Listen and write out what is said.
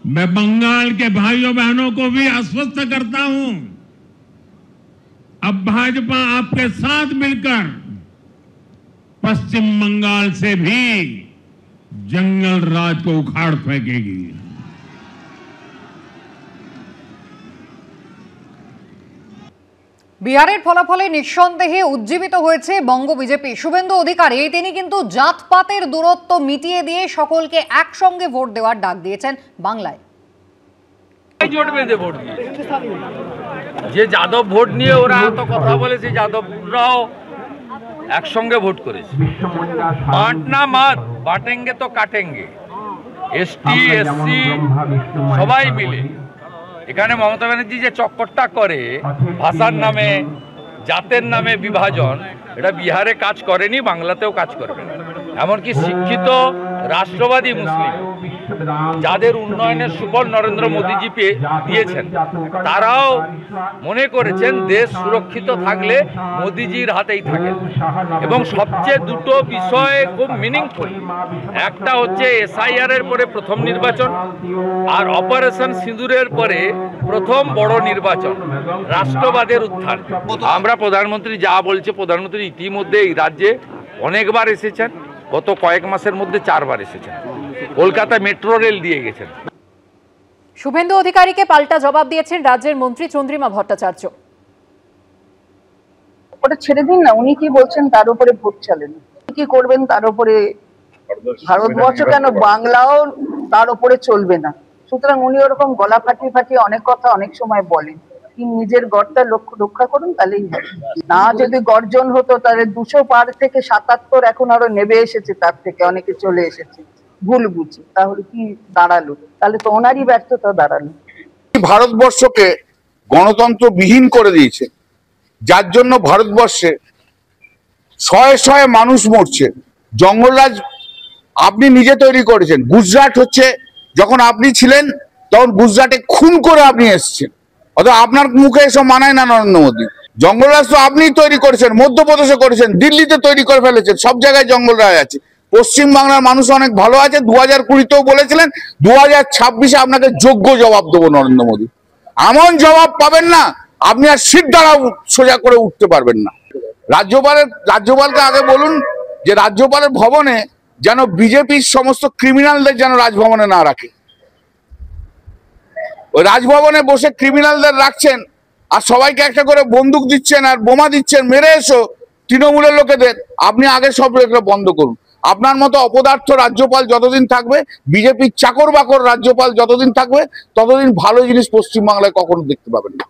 मैं बंगाल के भाइयों बहनों को भी आश्वस्त करता हूं, अब भाजपा आपके साथ मिलकर पश्चिम बंगाल से भी जंगल राज को उखाड़ फेंकेगी। বিহারের ফলাফলে নিঃসন্দেহে উজ্জীবিত হয়েছে বঙ্গ বিজেপি। শুভেন্দু অধিকারী তিনি কিন্তু জাতপাতের দূরত্ব মিটিয়ে দিয়ে সকলকে একসঙ্গে ভোট দেওয়ার ডাক দিয়েছেন বাংলায়। জোট বেঁধে ভোট দিয়ে যে যাদব ভোট নিয়ে ওরা এত কথা বলে, সেই যাদবরাও একসঙ্গে ভোট করেছে। বাঁটনা মাত বাটেঙ্গে তো কাটেঙ্গে, এসটি এসসি সবাই মিলে। এখানে মমতা ব্যানার্জি যে চক্করটা করে ভাষার নামে, জাতের নামে বিভাজন, এটা বিহারে কাজ করেনি, বাংলাতেও কাজ করবে না। এমনকি শিক্ষিত রাষ্ট্রবাদী মুসলিম যাদের উন্নয়নের সুফল নরেন্দ্র মোদীজি দিয়েছেন, তারাও মনে করেছেন দেশ সুরক্ষিত থাকলে মোদীজির হাতেই থাকে। এবং সবচেয়ে দুটো বিষয় খুব মিনিংফুল, একটা হচ্ছে এসআইআর এর পরে প্রথম নির্বাচন, আর অপারেশন সিঁদুরের পরে প্রথম বড় নির্বাচন, রাষ্ট্রবাদের উত্থান। আমরা প্রধানমন্ত্রী যা বলছে, প্রধানমন্ত্রী ইতিমধ্যে এই রাজ্যে অনেকবার এসেছেন, গত কয়েক মাসের মধ্যে 4 বার এসেছেন, কলকাতা মেট্রো রেল দিয়ে গেছেন। শুভেন্দু অধিকারীকে পাল্টা জবাব দিয়েছেন রাজ্যের মন্ত্রী চন্দ্রিমা ভট্টাচার্য। ওটা ছেড়ে দিন না, উনি কি বলছেন তার উপরে ভোট চালেন, কি করবেন তার উপরে, ভারতবর্ষ কেন বাংলাও তার উপরে চলবে না। সুতরাং উনি ওরকম গলা ফাটিয়ে ফাটিয়ে অনেক কথা অনেক সময় বলেন। নিজের গড়টা রক্ষা করুন, তাহলেই হবে। না যদি গর্জন হতো তাহলে 200 পার থেকে 77 এখন আরো নেমে এসেছে, তার থেকে অনেকে চলে এসেছে ভুল বুঝি। তাহলে কি দাঁড়ালো? তাহলে তো ওনারই ব্যর্থতা দাঁড়ালো। ভারতবর্ষকে গণতন্ত্রবিহীন করে দিয়েছে, যার জন্য ভারতবর্ষে শয়ে শয়ে মানুষ মরছে। জঙ্গলরাজ আপনি নিজে তৈরি করেছেন। গুজরাট হচ্ছে, যখন আপনি ছিলেন তখন গুজরাটে খুন করে আপনি এসেছেন, অথবা আপনার মুখে এসব মানায় না নরেন্দ্র মোদী। জঙ্গলরাজ তো আপনি তৈরি করেছেন, মধ্যপ্রদেশে করেছেন, দিল্লিতে তৈরি করে ফেলেছেন, সব জায়গায় জঙ্গলরাজ আছে। পশ্চিম বাংলার মানুষ অনেক ভালো আছে। 2020-তেও বলেছিলেন, 2026-এ আপনাকে যোগ্য জবাব দেবো নরেন্দ্র মোদী। এমন জবাব পাবেন না, আপনি আর সিট দ্বারা সোজা করে উঠতে পারবেন না। রাজ্যপালকে আগে বলুন যে রাজ্যপালের ভবনে যেন বিজেপির সমস্ত ক্রিমিনালদের যেন রাজভবনে না রাখে। ওই রাজভবনে বসে ক্রিমিনালদের রাখছেন, আর সবাইকে একটা করে বন্দুক দিচ্ছেন আর বোমা দিচ্ছেন, মেরে এসো তৃণমূলের লোকেদের। আপনি আগে সব এগুলো বন্ধ করুন। আপনার মতো অপদার্থ রাজ্যপাল যতদিন থাকবে, বিজেপির চাকর বাকর রাজ্যপাল যতদিন থাকবে, ততদিন ভালো জিনিস পশ্চিমবাংলায় কখনো দেখতে পাবেন না।